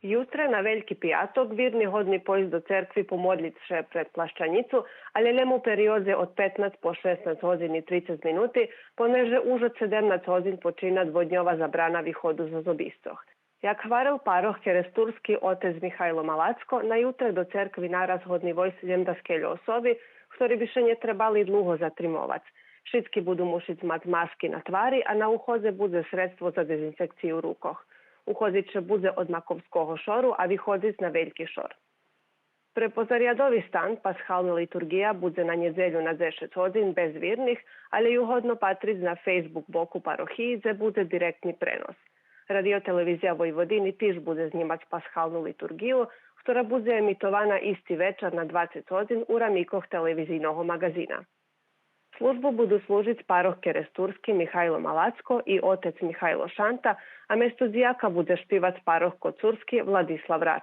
Jutre na Veljki pijatok virni hodni pojść do cerkvi pomodlit še pred plaščanicu, ale lemu perioze od 15 po 16 hodin i 30 minuti, poneže už od 17 hodin počina dvodnjova zabrana vihodu za zobistoh. Jak hvaril paroh keresturski otec Mihajlo Malacko, na jutre do cerkvi naraz hodni vojs zemdaskeljo osobi, ktori bi še nje trebali dluho zatrimovac. Šitski budu mušic mat maski na tvari, a na uhoze bude sredstvo za dezinfekciju rukoh. Uhodit će bude od Makovskoho šoru, a vyhodit na Veljki šor. Pre pozarjadovi stan paschalna liturgija bude na njezelju na 10 hodin bez virnih, ali i uhodno patric na Facebook boku parohijice bude direktni prenos. Radiotelevizija Vojvodini tiž bude znimac paschalnu liturgiju, ktora bude emitovana isti večer na 20 hodin u ramikoh televizijnog magazina. Službu budu služiti paroh keresturski Mihajlo Malacko i otec Mihajlo Šanta, a mesto dijaka bude špivac paroh kocurski Vladislav Rac.